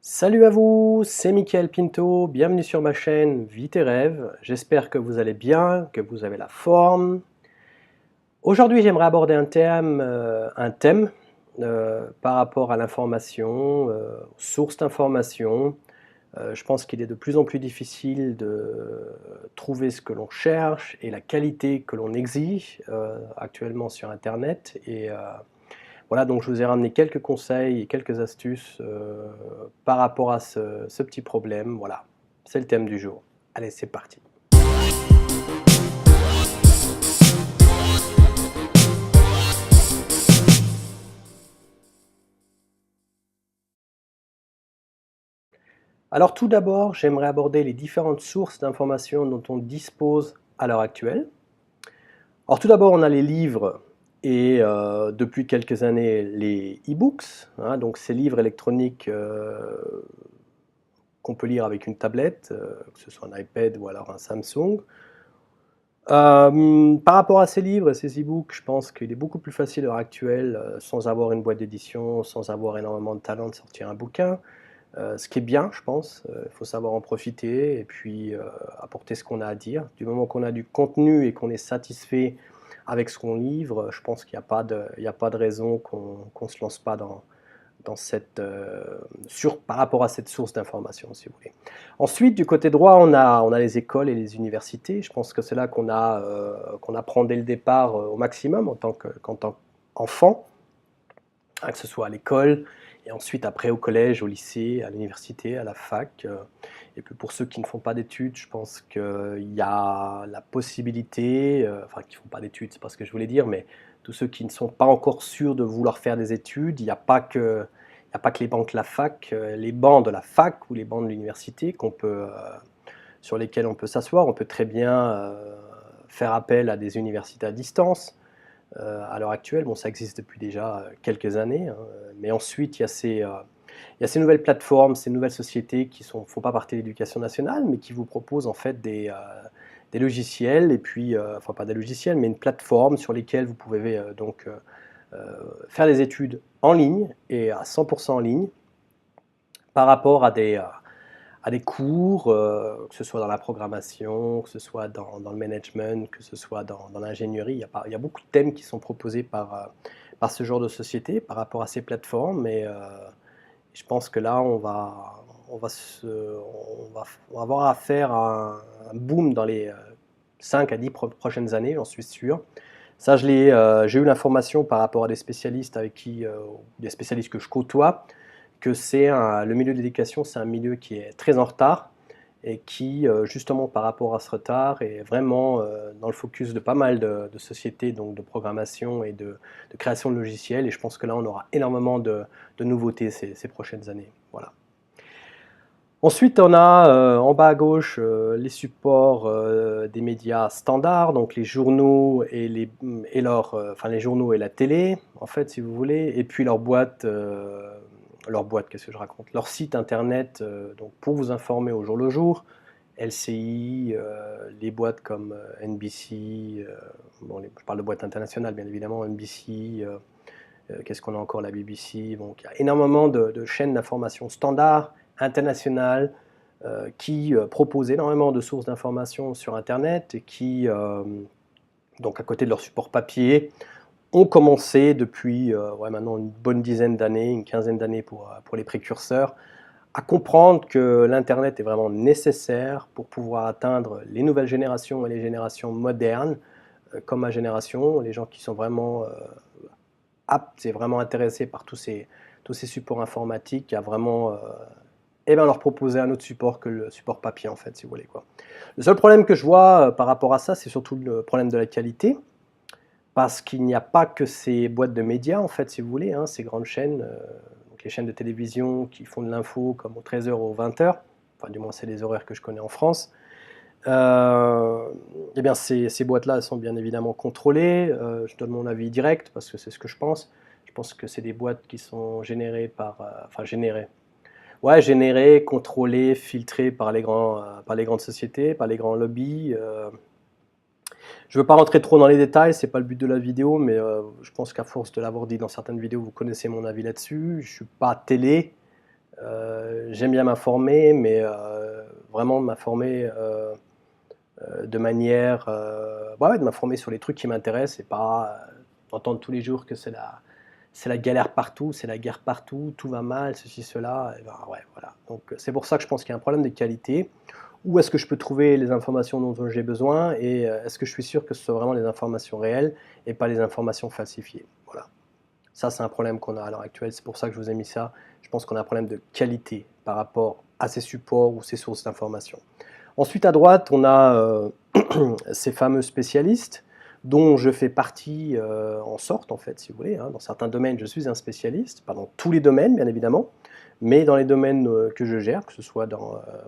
Salut à vous, c'est Mickaël Pinto, bienvenue sur ma chaîne Vie tes rêves. J'espère que vous allez bien, que vous avez la forme. Aujourd'hui, j'aimerais aborder un thème par rapport à l'information, aux sources d'information. Je pense qu'il est de plus en plus difficile de trouver ce que l'on cherche et la qualité que l'on exige actuellement sur Internet. Voilà, donc je vous ai ramené quelques conseils et quelques astuces par rapport à ce petit problème. Voilà, c'est le thème du jour. Allez, c'est parti. Alors tout d'abord, j'aimerais aborder les différentes sources d'informations dont on dispose à l'heure actuelle. Alors tout d'abord, on a les livres et depuis quelques années les e-books, hein, donc ces livres électroniques qu'on peut lire avec une tablette, que ce soit un iPad ou alors un Samsung. Par rapport à ces livres et ces e-books, je pense qu'il est beaucoup plus facile à l'heure actuelle, sans avoir une boîte d'édition, sans avoir énormément de talent, de sortir un bouquin. Ce qui est bien, je pense, il faut savoir en profiter et puis apporter ce qu'on a à dire. Du moment qu'on a du contenu et qu'on est satisfait avec ce qu'on livre, je pense qu'il n'y a pas de raison qu'on ne se lance pas dans par rapport à cette source d'information, si vous voulez. Ensuite, du côté droit, on a les écoles et les universités. Je pense que c'est là qu'on apprend dès le départ au maximum qu'en tant qu'enfant, hein, que ce soit à l'école, et ensuite après au collège, au lycée, à l'université, à la fac. Et puis pour ceux qui ne font pas d'études, je pense qu'il y a la possibilité, enfin qui ne font pas d'études, c'est pas ce que je voulais dire, mais tous ceux qui ne sont pas encore sûrs de vouloir faire des études, il n'y a pas que les bancs de la fac, les bancs de la fac ou les bancs de l'université sur lesquels on peut s'asseoir. On peut très bien faire appel à des universités à distance. À l'heure actuelle, bon, ça existe depuis déjà quelques années, hein, mais ensuite il y a ces nouvelles plateformes, ces nouvelles sociétés qui ne font pas partie de l'éducation nationale, mais qui vous proposent en fait des logiciels, et puis, enfin pas des logiciels, mais une plateforme sur lesquelles vous pouvez faire des études en ligne et à 100% en ligne par rapport à des cours, que ce soit dans la programmation, que ce soit dans le management, que ce soit dans l'ingénierie. Il y a beaucoup de thèmes qui sont proposés par ce genre de société par rapport à ces plateformes. Et je pense que là, on va avoir affaire à un boom dans les 5 à 10 prochaines années, j'en suis sûr. Ça, j'ai eu l'information par rapport à des spécialistes des spécialistes que je côtoie, que le milieu de l'éducation, c'est un milieu qui est très en retard et qui, justement, par rapport à ce retard, est vraiment dans le focus de pas mal de sociétés, donc de programmation et de création de logiciels. Et je pense que là, on aura énormément de nouveautés ces prochaines années. Voilà. Ensuite, on a en bas à gauche les supports des médias standards, donc les journaux enfin les journaux et la télé, en fait, si vous voulez, et puis qu'est-ce que je raconte? Leur site internet, donc pour vous informer au jour le jour, LCI, les boîtes comme NBC, bon, je parle de boîtes internationales bien évidemment, NBC, qu'est-ce qu'on a encore, la BBC, donc il y a énormément de chaînes d'information standards, internationales, qui proposent énormément de sources d'informations sur Internet et qui, donc à côté de leur support papier, ont commencé depuis maintenant une bonne dizaine d'années, une quinzaine d'années pour les précurseurs, à comprendre que l'Internet est vraiment nécessaire pour pouvoir atteindre les nouvelles générations et les générations modernes, comme ma génération, les gens qui sont vraiment aptes et vraiment intéressés par tous ces supports informatiques, à vraiment leur proposer un autre support que le support papier, en fait, si vous voulez, quoi. Le seul problème que je vois par rapport à ça, c'est surtout le problème de la qualité, parce qu'il n'y a pas que ces boîtes de médias, en fait, si vous voulez, hein, ces grandes chaînes, donc les chaînes de télévision qui font de l'info comme aux 13h ou aux 20h, enfin du moins c'est les horaires que je connais en France. Eh bien ces boîtes-là sont bien évidemment contrôlées. Je donne mon avis direct parce que c'est ce que je pense. Je pense que c'est des boîtes qui sont générées générées, contrôlées, filtrées par les grandes sociétés, par les grands lobbies. Je ne veux pas rentrer trop dans les détails, c'est pas le but de la vidéo, mais je pense qu'à force de l'avoir dit dans certaines vidéos, vous connaissez mon avis là-dessus. Je ne suis pas télé, j'aime bien m'informer, mais vraiment m'informer de manière, ouais, de m'informer sur les trucs qui m'intéressent et pas entendre tous les jours que c'est la galère partout, c'est la guerre partout, tout va mal, ceci, cela. Et ben, ouais, voilà. Donc c'est pour ça que je pense qu'il y a un problème de qualité. Où est-ce que je peux trouver les informations dont j'ai besoin et est-ce que je suis sûr que ce soit vraiment les informations réelles et pas les informations falsifiées. Voilà. Ça, c'est un problème qu'on a à l'heure actuelle. C'est pour ça que je vous ai mis ça. Je pense qu'on a un problème de qualité par rapport à ces supports ou ces sources d'informations. Ensuite, à droite, on a ces fameux spécialistes dont je fais partie en sorte, en fait, si vous voulez. Hein. Dans certains domaines, je suis un spécialiste, pas dans tous les domaines, bien évidemment, mais dans les domaines que je gère, que ce soit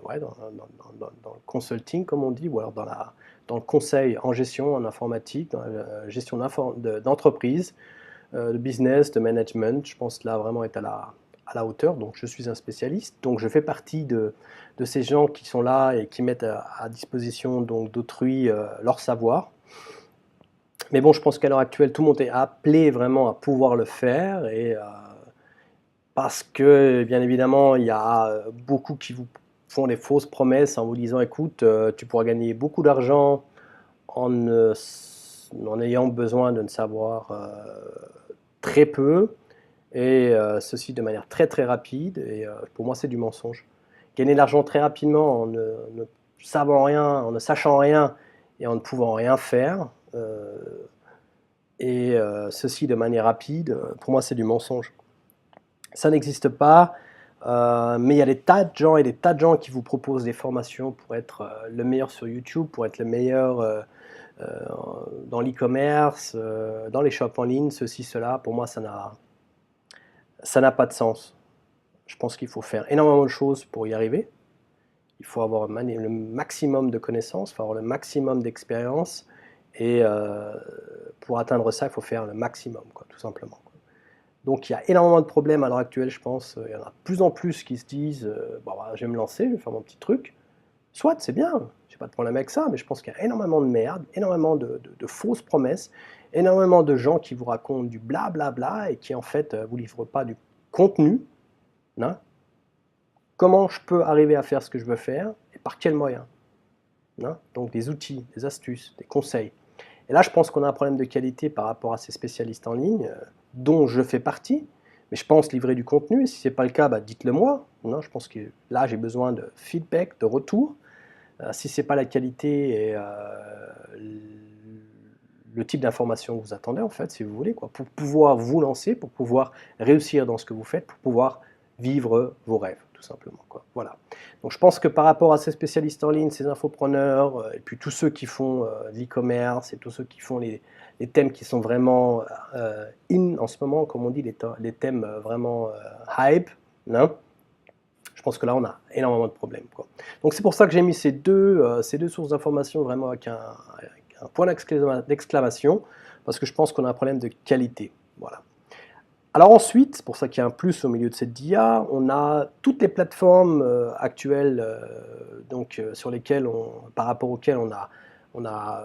ouais, dans le consulting, comme on dit, ou alors dans le conseil en gestion, en informatique, dans la gestion d'entreprise, de business, de management. Je pense là vraiment être à la hauteur. Donc je suis un spécialiste. Donc je fais partie de ces gens qui sont là et qui mettent à disposition d'autrui leur savoir. Mais bon, je pense qu'à l'heure actuelle, tout le monde est appelé vraiment à pouvoir le faire et parce que, bien évidemment, il y a beaucoup qui vous font des fausses promesses en vous disant, écoute, tu pourras gagner beaucoup d'argent en ayant besoin de ne savoir très peu, et ceci de manière très très rapide, et pour moi c'est du mensonge. Gagner de l'argent très rapidement ne savant rien, en ne sachant rien et en ne pouvant rien faire, et ceci de manière rapide, pour moi c'est du mensonge. Ça n'existe pas, mais il y a des tas de gens et des tas de gens qui vous proposent des formations pour être le meilleur sur YouTube, pour être le meilleur dans l'e-commerce, dans les shops en ligne, ceci, cela. Pour moi, ça n'a pas de sens. Je pense qu'il faut faire énormément de choses pour y arriver. Il faut avoir le maximum de connaissances, il faut avoir le maximum d'expérience. Et pour atteindre ça, il faut faire le maximum, quoi, tout simplement. Donc il y a énormément de problèmes à l'heure actuelle, je pense. Il y en a de plus en plus qui se disent bon, bah, je vais me lancer, je vais faire mon petit truc. Soit, c'est bien, j'ai pas de problème avec ça, mais je pense qu'il y a énormément de merde, énormément de fausses promesses, énormément de gens qui vous racontent du blablabla bla bla et qui en fait vous livrent pas du contenu. Hein. Comment je peux arriver à faire ce que je veux faire et par quels moyens. Hein. Donc des outils, des astuces, des conseils. Et là, je pense qu'on a un problème de qualité par rapport à ces spécialistes en ligne, dont je fais partie, mais je pense livrer du contenu, et si ce n'est pas le cas, bah, dites-le moi. Non, je pense que là, j'ai besoin de feedback, de retour. Si ce n'est pas la qualité et le type d'information que vous attendez, en fait, si vous voulez, quoi, pour pouvoir vous lancer, pour pouvoir réussir dans ce que vous faites, pour pouvoir vivre vos rêves, tout simplement. Quoi. Voilà. Donc je pense que par rapport à ces spécialistes en ligne, ces infopreneurs, et puis tous ceux qui font de l'e-commerce et tous ceux qui font les thèmes qui sont vraiment in en ce moment, comme on dit, les thèmes vraiment hype, hein, je pense que là, on a énormément de problèmes. Quoi. Donc c'est pour ça que j'ai mis ces deux sources d'informations vraiment avec un point d'exclamation, parce que je pense qu'on a un problème de qualité. Voilà. Alors ensuite, c'est pour ça qu'il y a un plus au milieu de cette dia, on a toutes les plateformes actuelles sur lesquelles par rapport auxquelles on a,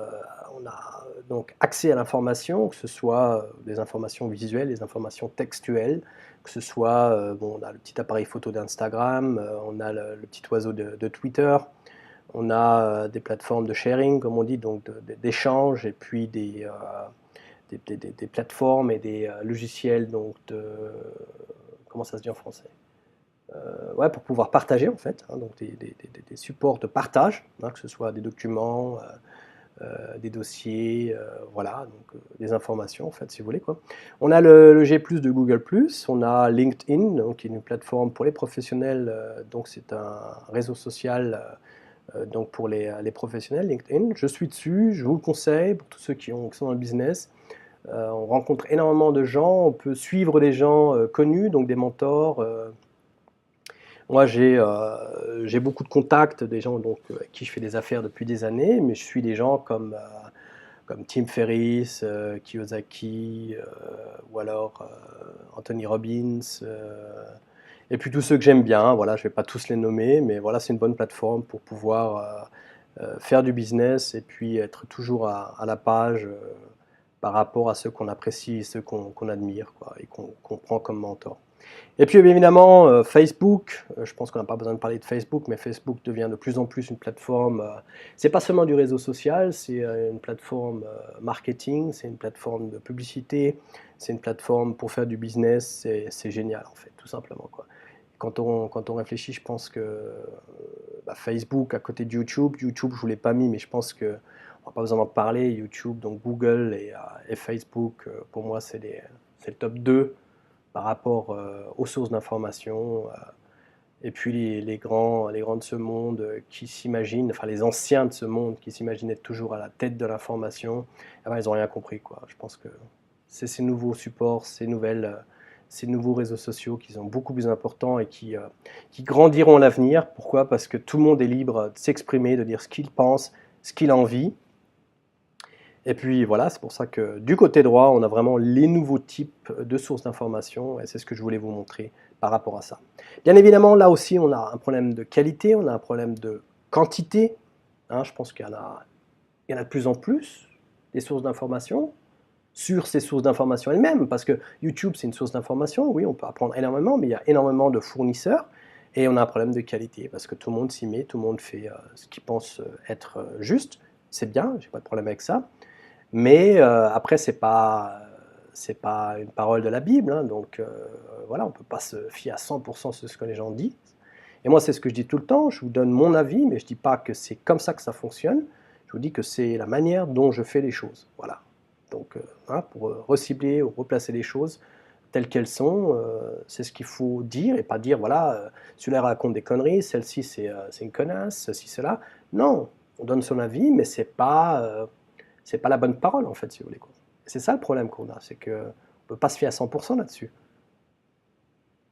donc accès à l'information, que ce soit des informations visuelles, des informations textuelles, que ce soit, bon, on a le petit appareil photo d'Instagram, on a le petit oiseau de Twitter, on a des plateformes de sharing, comme on dit, donc d'échange, et puis des plateformes et des logiciels, donc comment ça se dit en français, ouais, pour pouvoir partager en fait, hein, donc des supports de partage, hein, que ce soit des documents, des dossiers, voilà, donc des informations en fait, si vous voulez quoi. On a le G+ de Google+, on a LinkedIn, donc qui est une plateforme pour les professionnels, donc c'est un réseau social donc pour les professionnels, LinkedIn. Je suis dessus, je vous le conseille pour tous ceux qui sont dans le business. On rencontre énormément de gens, on peut suivre des gens connus, donc des mentors. Moi, j'ai beaucoup de contacts, des gens donc, avec qui je fais des affaires depuis des années, mais je suis des gens comme Tim Ferriss, Kiyosaki, ou alors Anthony Robbins, et puis tous ceux que j'aime bien. Voilà, je ne vais pas tous les nommer, mais voilà, c'est une bonne plateforme pour pouvoir faire du business et puis être toujours à la page par rapport à ceux qu'on apprécie et ceux qu'on admire quoi, et qu'on prend comme mentor. Et puis évidemment, Facebook, je pense qu'on n'a pas besoin de parler de Facebook, mais Facebook devient de plus en plus une plateforme, c'est pas seulement du réseau social, c'est une plateforme marketing, c'est une plateforme de publicité, c'est une plateforme pour faire du business, c'est génial en fait, tout simplement, quoi. Quand on réfléchit, je pense que Facebook à côté de YouTube, YouTube je ne vous l'ai pas mis, mais je pense qu'on n'a pas besoin d'en parler, YouTube, donc Google et Facebook, pour moi c'est le top 2 par rapport aux sources d'information. Et puis les grands de ce monde qui s'imaginent, enfin les anciens de ce monde qui s'imaginaient toujours à la tête de l'information, eh ben, ils n'ont rien compris, quoi. Je pense que c'est ces nouveaux supports, ces nouveaux réseaux sociaux qui sont beaucoup plus importants et qui grandiront l'avenir. Pourquoi? Parce que tout le monde est libre de s'exprimer, de dire ce qu'il pense, ce qu'il a envie. Et puis voilà, c'est pour ça que du côté droit, on a vraiment les nouveaux types de sources d'information et c'est ce que je voulais vous montrer par rapport à ça. Bien évidemment, là aussi, on a un problème de qualité, on a un problème de quantité. Hein, je pense il y en a de plus en plus des sources d'information sur ces sources d'information elles-mêmes, parce que YouTube, c'est une source d'information, oui, on peut apprendre énormément, mais il y a énormément de fournisseurs et on a un problème de qualité parce que tout le monde s'y met, tout le monde fait ce qu'il pense être juste. C'est bien, j'ai pas de problème avec ça. Mais après, c'est pas une parole de la Bible, hein, donc voilà, on ne peut pas se fier à 100% sur ce que les gens disent. Et moi, c'est ce que je dis tout le temps, je vous donne mon avis, mais je ne dis pas que c'est comme ça que ça fonctionne, je vous dis que c'est la manière dont je fais les choses. Voilà. Donc, hein, pour recibler ou replacer les choses telles qu'elles sont, c'est ce qu'il faut dire, et pas dire, voilà, celui-là raconte des conneries, celle-ci c'est une connasse, ceci, cela. Non, on donne son avis, mais c'est pas la bonne parole, en fait, si vous voulez, quoi. C'est ça le problème qu'on a, c'est qu'on ne peut pas se fier à 100% là-dessus.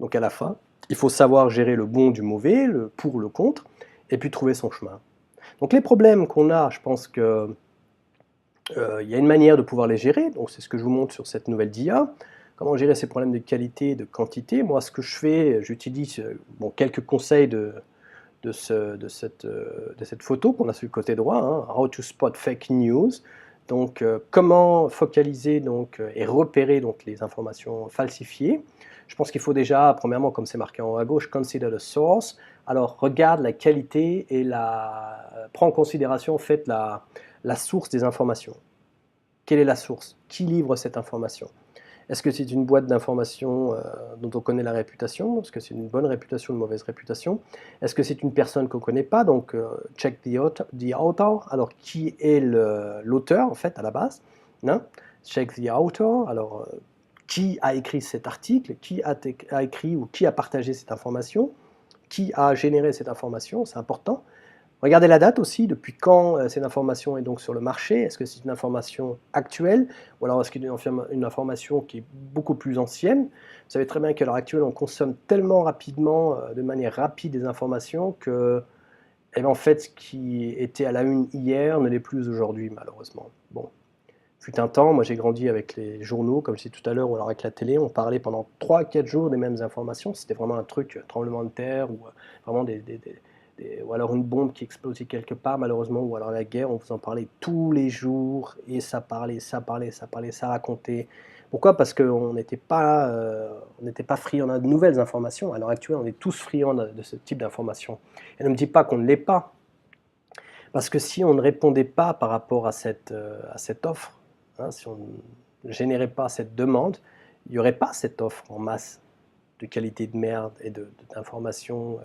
Donc à la fin, il faut savoir gérer le bon du mauvais, le pour, le contre, et puis trouver son chemin. Donc les problèmes qu'on a, je pense que y a une manière de pouvoir les gérer, donc c'est ce que je vous montre sur cette nouvelle DIA. Comment gérer ces problèmes de qualité et de quantité? Moi, ce que je fais, j'utilise quelques conseils de cette photo qu'on a sur le côté droit, hein, How to spot fake news. Donc, comment focaliser et repérer les informations falsifiées. Je pense qu'il faut déjà, premièrement, comme c'est marqué en haut à gauche, consider the source. Alors, regarde la qualité et prends en considération en fait, la source des informations. Quelle est la source? Qui livre cette information? Est-ce que c'est une boîte d'informations dont on connaît la réputation? Est-ce que c'est une bonne réputation, une mauvaise réputation? Est-ce que c'est une personne qu'on ne connaît pas? Donc, check the author. Alors, qui est l'auteur, en fait, à la base? Non? Check the author. Alors, qui a écrit cet article? Qui a écrit ou qui a partagé cette information? Qui a généré cette information? C'est important. Regardez la date aussi, depuis quand cette information est donc sur le marché. Est-ce que c'est une information actuelle ou alors est-ce qu'il y a une information qui est beaucoup plus ancienne? Vous savez très bien qu'à l'heure actuelle, on consomme tellement rapidement, de manière rapide des informations que, eh bien, en fait, ce qui était à la une hier ne l'est plus aujourd'hui, malheureusement. Bon, fut un temps, moi j'ai grandi avec les journaux, comme je disais tout à l'heure, ou alors avec la télé, on parlait pendant 3-4 jours des mêmes informations. C'était vraiment un truc, tremblement de terre, ou vraiment ou alors une bombe qui explosait quelque part, malheureusement, ou alors la guerre, on vous en parlait tous les jours, et ça parlait, ça parlait, ça parlait, ça racontait. Pourquoi? Parce qu'on n'était pas friand de nouvelles informations. À l'heure actuelle, on est tous friands de ce type d'informations. Et ne me dis pas qu'on ne l'est pas. Parce que si on ne répondait pas par rapport à cette offre, hein, si on ne générait pas cette demande, il n'y aurait pas cette offre en masse de qualité de merde et d'informations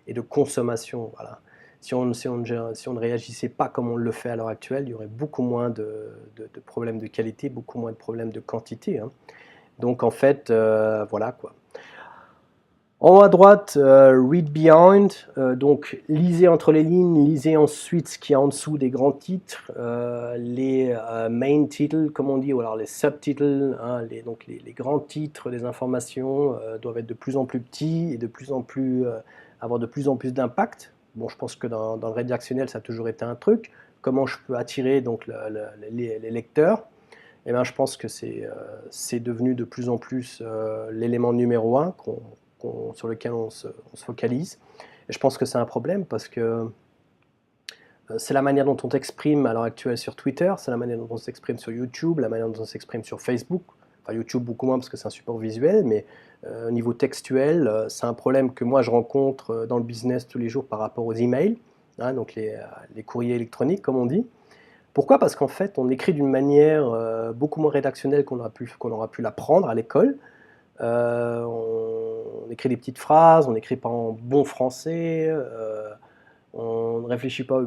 et de consommation. Voilà. Si on ne réagissait pas comme on le fait à l'heure actuelle, il y aurait beaucoup moins de problèmes de qualité, beaucoup moins de problèmes de quantité, hein. Donc en fait, voilà quoi. En haut à droite, read behind, donc lisez entre les lignes, lisez ensuite ce qu'il y a en dessous des grands titres, les main titles, comme on dit, ou alors les subtitles, hein, donc les grands titres des informations doivent être de plus en plus petits et de plus en plus, avoir de plus en plus d'impact. Bon, je pense que dans le rédactionnel, ça a toujours été un truc. Comment je peux attirer donc les lecteurs? Eh bien, je pense que c'est devenu de plus en plus l'élément numéro un sur lequel on se focalise. Et je pense que c'est un problème parce que c'est la manière dont on s'exprime à l'heure actuelle sur Twitter, c'est la manière dont on s'exprime sur YouTube, la manière dont on s'exprime sur Facebook. Enfin, YouTube beaucoup moins parce que c'est un support visuel, mais au niveau textuel, c'est un problème que moi je rencontre dans le business tous les jours par rapport aux emails, hein, donc les courriers électroniques comme on dit. Pourquoi? Parce qu'en fait, on écrit d'une manière beaucoup moins rédactionnelle qu'on aura pu l'apprendre à l'école. On écrit des petites phrases, on n'écrit pas en bon français, on ne réfléchit pas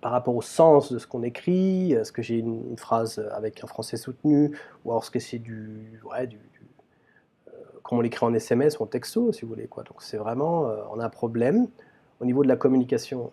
par rapport au sens de ce qu'on écrit. Est-ce que j'ai une phrase avec un français soutenu, ou alors est-ce que c'est comme on l'écrit en SMS ou en texto, si vous voulez, quoi. Donc c'est vraiment, on a un problème au niveau de la communication.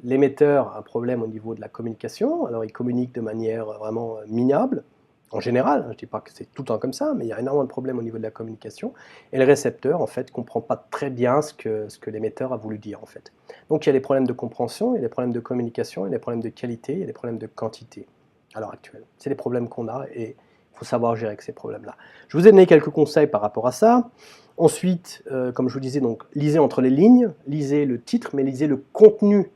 L'émetteur a un problème au niveau de la communication, alors il communique de manière vraiment minable, en général, hein, je ne dis pas que c'est tout le temps comme ça, mais il y a énormément de problèmes au niveau de la communication, et le récepteur, en fait, ne comprend pas très bien ce que l'émetteur a voulu dire, en fait. Donc il y a des problèmes de compréhension, il y a des problèmes de communication, il y a des problèmes de qualité, il y a des problèmes de quantité, à l'heure actuelle. C'est les problèmes qu'on a, et il faut savoir gérer avec ces problèmes-là. Je vous ai donné quelques conseils par rapport à ça. Ensuite, comme je vous disais, donc, lisez entre les lignes, lisez le titre, mais lisez le contenu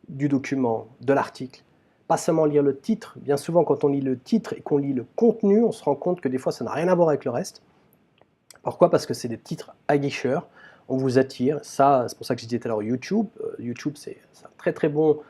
du document, de l'article. Pas seulement lire le titre. Bien souvent, quand on lit le titre et qu'on lit le contenu, on se rend compte que des fois, ça n'a rien à voir avec le reste. Pourquoi? Parce que c'est des titres aguicheurs, on vous attire. Ça, c'est pour ça que je disais tout à l'heure YouTube. YouTube, c'est un très bon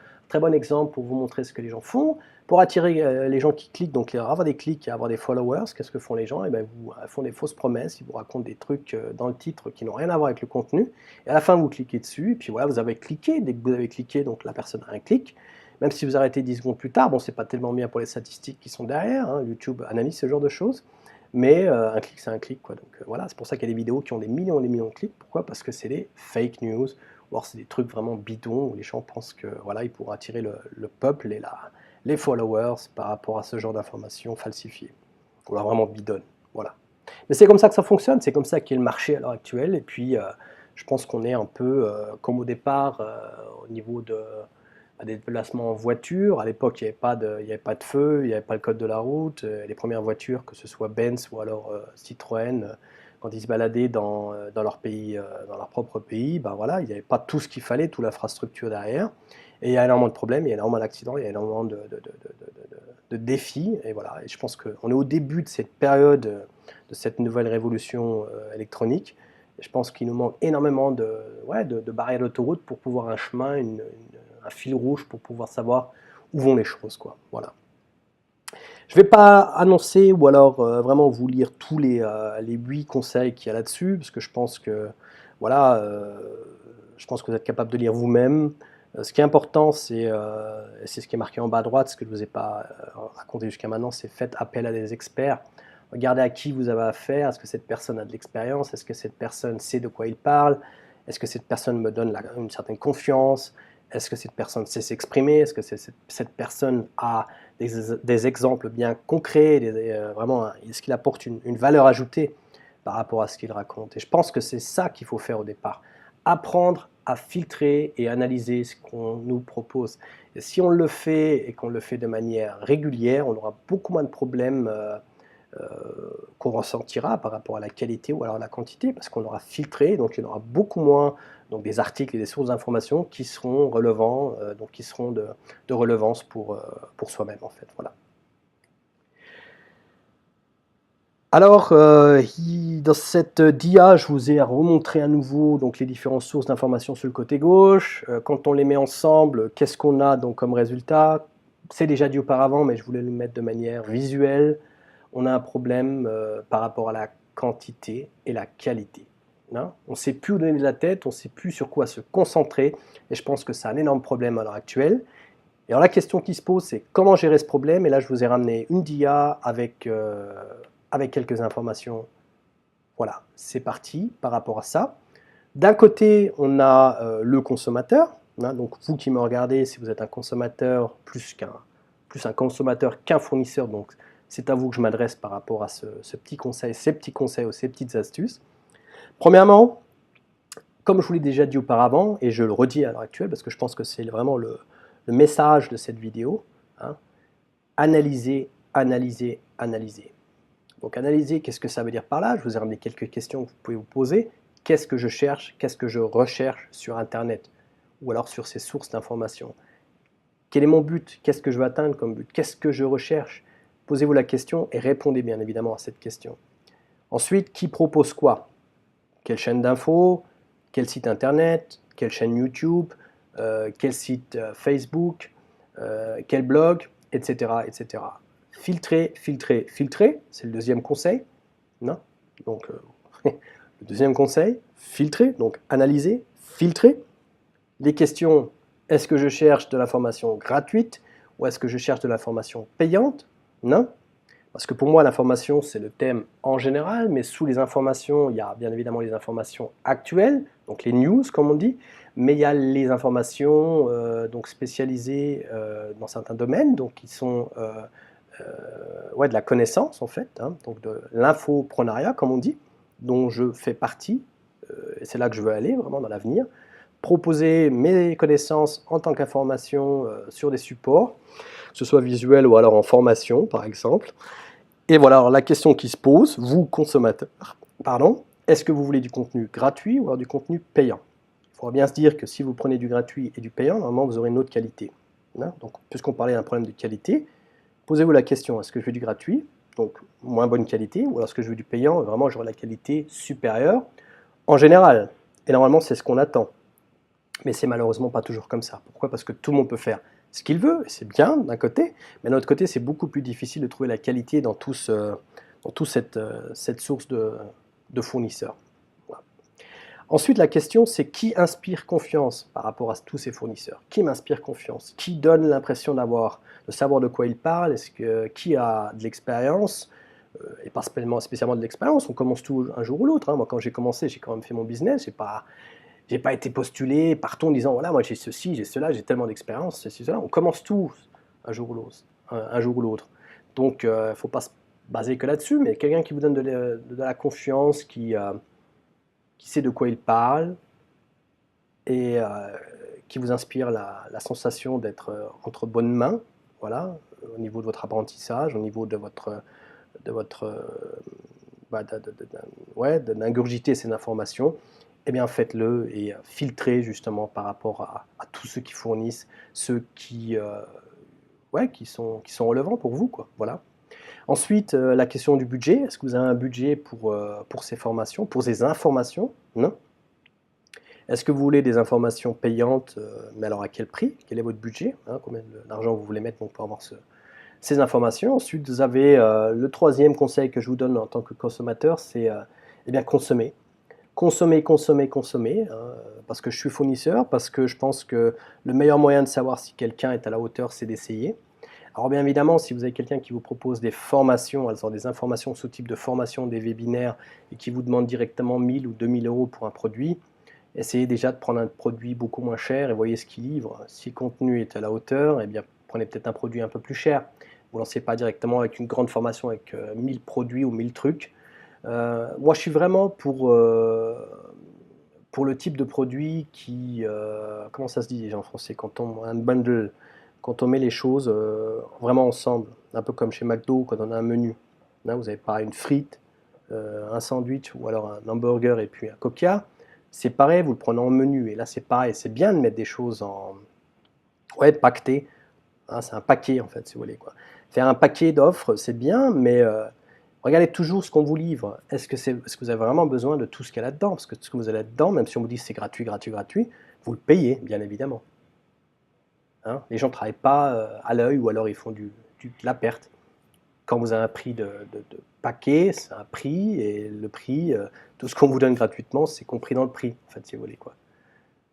exemple pour vous montrer ce que les gens font. Pour attirer les gens qui cliquent, donc avoir des clics et avoir des followers, qu'est-ce que font les gens? Eh bien, ils font des fausses promesses, ils vous racontent des trucs dans le titre qui n'ont rien à voir avec le contenu. Et à la fin, vous cliquez dessus, et puis voilà, vous avez cliqué. Dès que vous avez cliqué, donc la personne a un clic. Même si vous arrêtez 10 secondes plus tard, bon, c'est pas tellement bien pour les statistiques qui sont derrière, hein, YouTube analyse ce genre de choses. Mais un clic, c'est un clic, quoi. Donc voilà, c'est pour ça qu'il y a des vidéos qui ont des millions et des millions de clics. Pourquoi? Parce que c'est des fake news, ou alors c'est des trucs vraiment bidons où les gens pensent que voilà, ils pourront attirer le peuple et les followers par rapport à ce genre d'informations falsifiées. Ou alors vraiment bidonne. Voilà. Mais c'est comme ça que ça fonctionne, c'est comme ça qu'est le marché à l'heure actuelle. Et puis je pense qu'on est un peu comme au départ au niveau des déplacements en voiture. À l'époque, il n'y avait pas de feu, il n'y avait pas le code de la route. Les premières voitures, que ce soit Benz ou alors Citroën, quand ils se baladaient dans leur pays, dans leur propre pays, ben voilà, il n'y avait pas tout ce qu'il fallait, toute l'infrastructure derrière. Et il y a énormément de problèmes, il y a énormément d'accidents, il y a énormément de défis. Et voilà, et je pense qu'on est au début de cette période, de cette nouvelle révolution électronique. Et je pense qu'il nous manque énormément de barrières d'autoroute pour pouvoir un chemin, un fil rouge pour pouvoir savoir où vont les choses, quoi. Voilà. Je ne vais pas annoncer ou alors vraiment vous lire tous les 8 conseils qu'il y a là-dessus, parce que je pense que voilà, je pense que vous êtes capable de lire vous-même. Ce qui est important, c'est ce qui est marqué en bas à droite, ce que je ne vous ai pas raconté jusqu'à maintenant, c'est faites appel à des experts. Regardez à qui vous avez affaire. Est-ce que cette personne a de l'expérience? Est-ce que cette personne sait de quoi il parle? Est-ce que cette personne me donne une certaine confiance? Est-ce que cette personne sait s'exprimer? Est-ce que cette personne a des exemples bien concrets, vraiment, est-ce qu'il apporte une valeur ajoutée par rapport à ce qu'il raconte? Et je pense que c'est ça qu'il faut faire au départ. Apprendre à filtrer et analyser ce qu'on nous propose. Et si on le fait et qu'on le fait de manière régulière, on aura beaucoup moins de problèmes qu'on ressentira par rapport à la qualité ou alors à la quantité, parce qu'on aura filtré, donc il y en aura beaucoup moins donc des articles et des sources d'informations qui seront relevants, donc qui seront de relevance pour soi-même en fait. Voilà. Alors, dans cette dia, je vous ai remontré à nouveau donc, les différentes sources d'informations sur le côté gauche. Quand on les met ensemble, qu'est-ce qu'on a donc, comme résultat? C'est déjà dit auparavant, mais je voulais le mettre de manière visuelle. On a un problème par rapport à la quantité et la qualité. Hein, on ne sait plus où donner de la tête, on ne sait plus sur quoi se concentrer, et je pense que c'est un énorme problème à l'heure actuelle. Et alors la question qui se pose, c'est comment gérer ce problème? Et là, je vous ai ramené une dia avec quelques informations. Voilà, c'est parti par rapport à ça. D'un côté, on a le consommateur. Hein, donc vous qui me regardez, si vous êtes un consommateur plus un consommateur qu'un fournisseur, donc c'est à vous que je m'adresse par rapport à ce petit conseil, ces petits conseils ou ces petites astuces. Premièrement, comme je vous l'ai déjà dit auparavant, et je le redis à l'heure actuelle, parce que je pense que c'est vraiment le message de cette vidéo, hein, analyser, analyser, analyser. Donc analyser, qu'est-ce que ça veut dire par là? Je vous ai ramené quelques questions que vous pouvez vous poser. Qu'est-ce que je cherche? Qu'est-ce que je recherche sur Internet? Ou alors sur ces sources d'informations? Quel est mon but? Qu'est-ce que je veux atteindre comme but? Qu'est-ce que je recherche? Posez-vous la question et répondez bien évidemment à cette question. Ensuite, qui propose quoi? Quelle chaîne d'infos? Quel site internet? Quelle chaîne YouTube? Quel site Facebook? Quel blog? Etc. etc. Filtrer, filtrer, filtrer, c'est le deuxième conseil. Non? Donc, le deuxième conseil, filtrer, donc analyser, filtrer. Les questions, est-ce que je cherche de l'information gratuite ou est-ce que je cherche de l'information payante? Non? Parce que pour moi, l'information, c'est le thème en général, mais sous les informations, il y a bien évidemment les informations actuelles, donc les news, comme on dit, mais il y a les informations donc spécialisées dans certains domaines, donc qui sont ouais, de la connaissance, en fait, hein, donc de l'infoprenariat, comme on dit, dont je fais partie, et c'est là que je veux aller, vraiment, dans l'avenir. Proposer mes connaissances en tant qu'information sur des supports, que ce soit visuel ou alors en formation, par exemple. Et voilà, alors la question qui se pose, vous, consommateurs, pardon, est-ce que vous voulez du contenu gratuit ou alors du contenu payant? Il faudra bien se dire que si vous prenez du gratuit et du payant, normalement, vous aurez une autre qualité. Hein, donc, puisqu'on parlait d'un problème de qualité, posez-vous la question, est-ce que je veux du gratuit, donc moins bonne qualité, ou alors est-ce que je veux du payant, vraiment j'aurai la qualité supérieure, en général. Et normalement, c'est ce qu'on attend. Mais c'est malheureusement pas toujours comme ça. Pourquoi? Parce que tout le monde peut faire ce qu'il veut, et c'est bien d'un côté, mais d'un autre côté, c'est beaucoup plus difficile de trouver la qualité dans toute cette source de fournisseurs. Voilà. Ensuite, la question, c'est qui inspire confiance par rapport à tous ces fournisseurs? Qui m'inspire confiance? Qui donne l'impression de savoir de quoi il parle? Qui a de l'expérience? Et pas spécialement de l'expérience, on commence tout un jour ou l'autre. Hein. Moi, quand j'ai commencé, j'ai quand même fait mon business, j'ai pas été postulé partout en disant voilà, moi j'ai ceci, j'ai cela, j'ai tellement d'expérience, ceci, cela. On commence tous un jour ou l'autre. Un jour ou l'autre. Donc, il ne faut pas se baser que là-dessus, mais quelqu'un qui vous donne de la confiance, qui sait de quoi il parle et qui vous inspire la sensation d'être entre bonnes mains, voilà, au niveau de votre apprentissage, au niveau de votre bah, ouais, d'ingurgiter ces informations, eh bien faites-le et filtrez justement par rapport à tous ceux qui fournissent, ceux ouais, qui sont relevants pour vous, quoi. Voilà. Ensuite, la question du budget. Est-ce que vous avez un budget pour ces formations, pour ces informations? Non. Est-ce que vous voulez des informations payantes, mais alors à quel prix? Quel est votre budget? Hein, combien d'argent vous voulez mettre donc, pour avoir ces informations? Ensuite, vous avez le troisième conseil que je vous donne en tant que consommateur, c'est eh bien consommer. Consommer, consommer, consommer, hein, parce que je suis fournisseur, parce que je pense que le meilleur moyen de savoir si quelqu'un est à la hauteur, c'est d'essayer. Alors bien évidemment, si vous avez quelqu'un qui vous propose des formations, alors des informations sous type de formation, des webinaires, et qui vous demande directement 1000 ou 2000 euros pour un produit, essayez déjà de prendre un produit beaucoup moins cher et voyez ce qu'il livre. Si le contenu est à la hauteur, eh bien prenez peut-être un produit un peu plus cher. Vous ne lancez pas directement avec une grande formation avec 1000 produits ou 1000 trucs. Moi, je suis vraiment pour le type de produit qui, comment ça se dit déjà en français, quand on un bundle, quand on met les choses vraiment ensemble, un peu comme chez McDo quand on a un menu. Là, vous n'avez pas une frite, un sandwich ou alors un hamburger et puis un coca. C'est pareil, vous le prenez en menu. Et là, c'est pareil, c'est bien de mettre des choses en ouais, pacté. Hein, c'est un paquet en fait, si vous voulez, quoi. Faire un paquet d'offres, c'est bien, mais regardez toujours ce qu'on vous livre. Est-ce que vous avez vraiment besoin de tout ce qu'il y a là-dedans? Parce que tout ce que vous avez là-dedans, même si on vous dit c'est gratuit, gratuit, gratuit, vous le payez, bien évidemment. Hein, les gens ne travaillent pas à l'œil ou alors ils font de la perte. Quand vous avez un prix de paquet, c'est un prix, et le prix, tout ce qu'on vous donne gratuitement, c'est compris dans le prix, en fait, si vous voulez, quoi.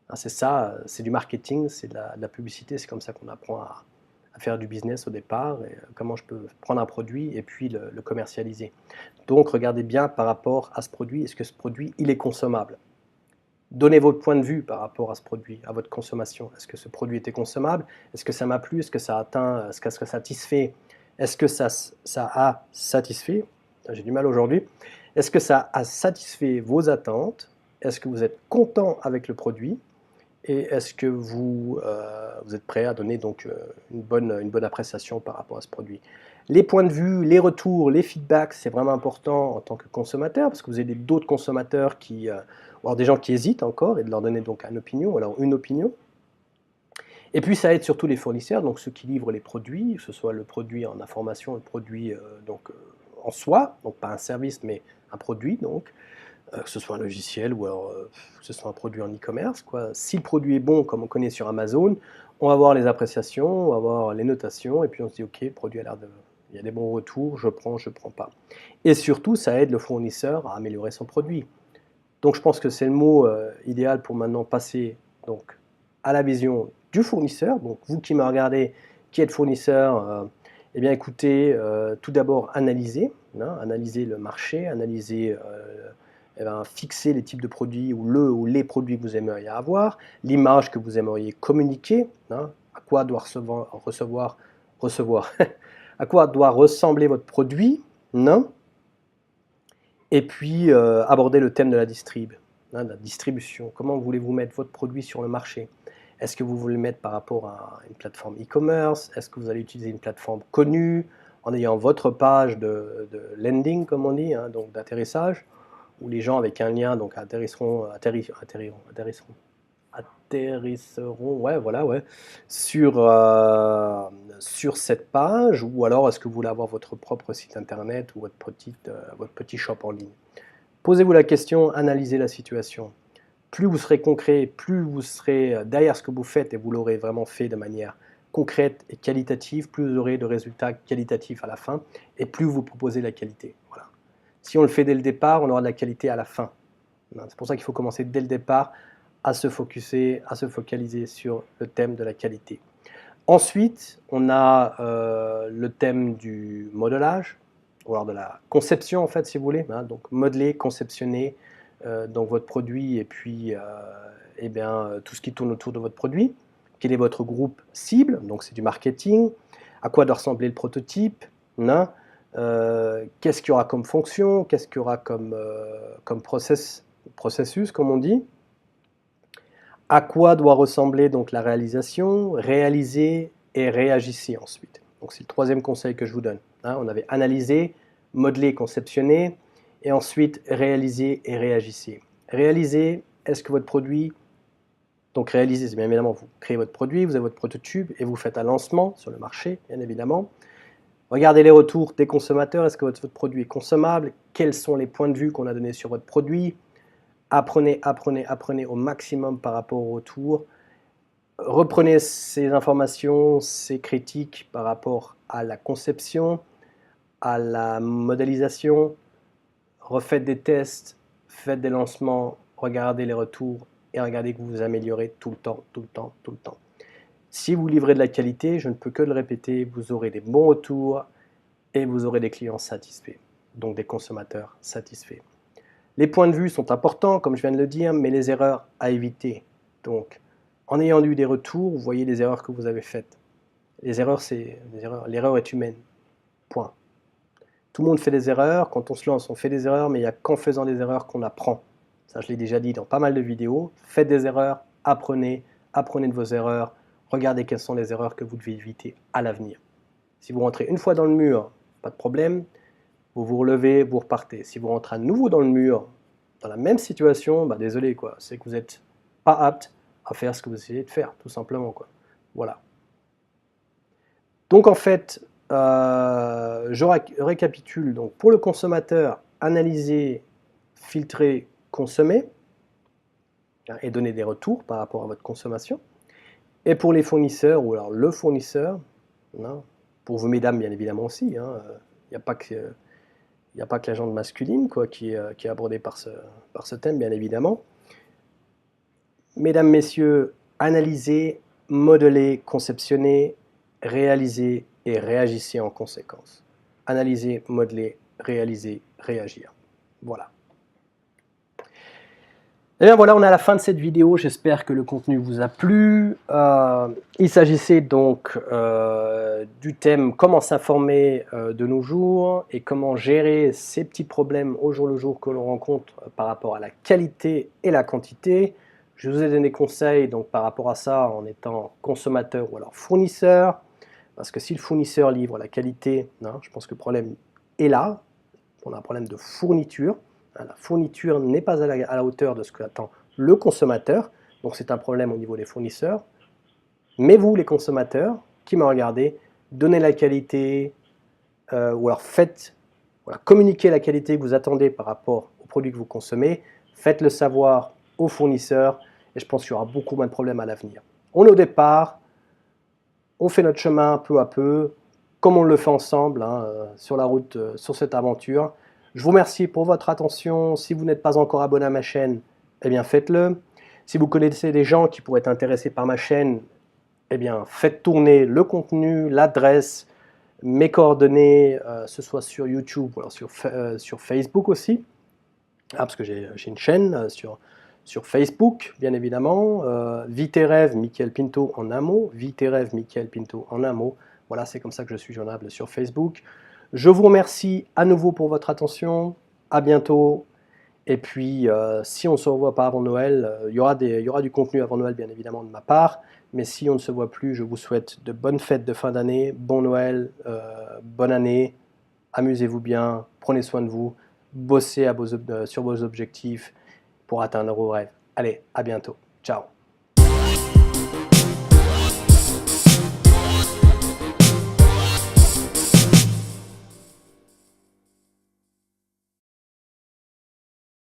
Hein, c'est ça, c'est du marketing, c'est de la publicité, c'est comme ça qu'on apprend à faire du business au départ, et comment je peux prendre un produit et puis le commercialiser. Donc regardez bien par rapport à ce produit, est-ce que ce produit, il est consommable? Donnez votre point de vue par rapport à ce produit, à votre consommation. Est-ce que ce produit était consommable? Est-ce que ça m'a plu? Est-ce que ça a atteint, est-ce que ça a satisfait? Est-ce que ça a satisfait? J'ai du mal aujourd'hui. Est-ce que ça a satisfait vos attentes? Est-ce que vous êtes content avec le produit? Et est-ce que vous êtes prêt à donner donc une bonne appréciation par rapport à ce produit? Les points de vue, les retours, les feedbacks, c'est vraiment important en tant que consommateur, parce que vous avez d'autres consommateurs ou alors des gens qui hésitent encore, et de leur donner donc une opinion, alors une opinion. Et puis ça aide surtout les fournisseurs, donc ceux qui livrent les produits, que ce soit le produit en information, le produit en soi, donc pas un service mais un produit, donc que ce soit un logiciel ou alors que ce soit un produit en e-commerce, quoi. Si le produit est bon, comme on connaît sur Amazon, on va voir les appréciations, on va voir les notations, et puis on se dit ok, le produit a l'air de... Il y a des bons retours, je prends pas. Et surtout, ça aide le fournisseur à améliorer son produit. Donc je pense que c'est le mot idéal pour maintenant passer donc, à la vision du fournisseur. Donc vous qui me regardez, qui êtes fournisseur, eh bien écoutez, tout d'abord analyser le marché, fixer les types de produits ou les produits que vous aimeriez avoir, l'image que vous aimeriez communiquer, à quoi doit recevoir à quoi doit ressembler votre produit, et puis aborder le thème de la distribution. Comment voulez-vous mettre votre produit sur le marché? Est-ce que vous voulez le mettre par rapport à une plateforme e-commerce? Est-ce que vous allez utiliser une plateforme connue en ayant votre page de landing, comme on dit, donc d'atterrissage, où les gens avec un lien donc atterrisseront, ouais, voilà, ouais, sur cette page, ou alors est-ce que vous voulez avoir votre propre site internet ou votre petit shop en ligne? Posez-vous la question, analysez la situation. Plus vous serez concret, plus vous serez derrière ce que vous faites et vous l'aurez vraiment fait de manière concrète et qualitative, plus vous aurez de résultats qualitatifs à la fin et plus vous proposez la qualité. Voilà. Si on le fait dès le départ, on aura de la qualité à la fin. C'est pour ça qu'il faut commencer dès le départ à se focaliser sur le thème de la qualité. Ensuite, on a le thème du modelage, ou alors de la conception en fait, si vous voulez. Donc modeler, conceptionner donc votre produit et puis tout ce qui tourne autour de votre produit. Quel est votre groupe cible? Donc c'est du marketing. À quoi doit ressembler le prototype? Qu'est-ce qu'il y aura comme fonction? Qu'est-ce qu'il y aura comme processus, comme on dit? À quoi doit ressembler donc la réalisation? Réaliser et réagissez ensuite. Donc c'est le troisième conseil que je vous donne. On avait analysé, modelé, conceptionné, et ensuite réaliser et réagissez. Réaliser, est-ce que votre produit, donc réaliser, c'est bien évidemment, vous créez votre produit, vous avez votre prototype et vous faites un lancement sur le marché, bien évidemment. Regardez les retours des consommateurs, est-ce que votre produit est consommable? Quels sont les points de vue qu'on a donnés sur votre produit? Apprenez au maximum par rapport au retour. Reprenez ces informations, ces critiques par rapport à la conception, à la modélisation, refaites des tests, faites des lancements, regardez les retours et regardez que vous vous améliorez tout le temps. Si vous livrez de la qualité, je ne peux que le répéter, vous aurez des bons retours et vous aurez des clients satisfaits, donc des consommateurs satisfaits. Les points de vue sont importants, comme je viens de le dire, mais les erreurs à éviter. Donc, en ayant eu des retours, vous voyez les erreurs que vous avez faites. L'erreur est humaine. Point. Tout le monde fait des erreurs. Quand on se lance, on fait des erreurs, mais il n'y a qu'en faisant des erreurs qu'on apprend. Ça, je l'ai déjà dit dans pas mal de vidéos. Faites des erreurs, apprenez de vos erreurs. Regardez quelles sont les erreurs que vous devez éviter à l'avenir. Si vous rentrez une fois dans le mur, pas de problème. Vous vous relevez, vous repartez. Si vous rentrez à nouveau dans le mur, dans la même situation, désolé, quoi. C'est que vous n'êtes pas apte à faire ce que vous essayez de faire, tout simplement, quoi. Voilà. Donc en fait, je récapitule. Donc pour le consommateur, analyser, filtrer, consommer, et donner des retours par rapport à votre consommation. Et pour les fournisseurs, ou alors le fournisseur, pour vous mesdames bien évidemment aussi, il n'y a pas que la gente masculine qui est abordée par ce thème, bien évidemment. Mesdames, messieurs, analysez, modelez, conceptionnez, réalisez et réagissez en conséquence. Analyser, modeler, réaliser, réagir. Voilà. Et bien voilà, on est à la fin de cette vidéo, j'espère que le contenu vous a plu. Il s'agissait donc du thème comment s'informer de nos jours et comment gérer ces petits problèmes au jour le jour que l'on rencontre par rapport à la qualité et la quantité. Je vous ai donné des conseils donc, par rapport à ça en étant consommateur ou alors fournisseur, parce que si le fournisseur livre la qualité, je pense que le problème est là, on a un problème de fourniture. La fourniture n'est pas à la hauteur de ce qu'attend le consommateur, donc c'est un problème au niveau des fournisseurs. Mais vous, les consommateurs qui me regardez, donnez la qualité, ou alors faites, voilà, communiquez la qualité que vous attendez par rapport aux produits que vous consommez, faites-le savoir aux fournisseurs, et je pense qu'il y aura beaucoup moins de problèmes à l'avenir. On est au départ, on fait notre chemin peu à peu, comme on le fait ensemble, hein, sur la route, sur cette aventure. Je vous remercie pour votre attention. Si vous n'êtes pas encore abonné à ma chaîne, eh bien faites-le. Si vous connaissez des gens qui pourraient être intéressés par ma chaîne, eh bien faites tourner le contenu, l'adresse, mes coordonnées, ce soit sur YouTube ou alors sur Facebook aussi. Ah, parce que j'ai une chaîne sur Facebook, bien évidemment. Vie tes rêves, Michael Pinto en un mot. Vie tes rêves, Michael Pinto en un mot. Voilà, c'est comme ça que je suis joignable sur Facebook. Je vous remercie à nouveau pour votre attention. À bientôt. Et puis, si on ne se revoit pas avant Noël, il y aura du contenu avant Noël, bien évidemment, de ma part. Mais si on ne se voit plus, je vous souhaite de bonnes fêtes de fin d'année, bon Noël, bonne année. Amusez-vous bien, prenez soin de vous, bossez sur vos objectifs pour atteindre vos rêves. Allez, à bientôt. Ciao.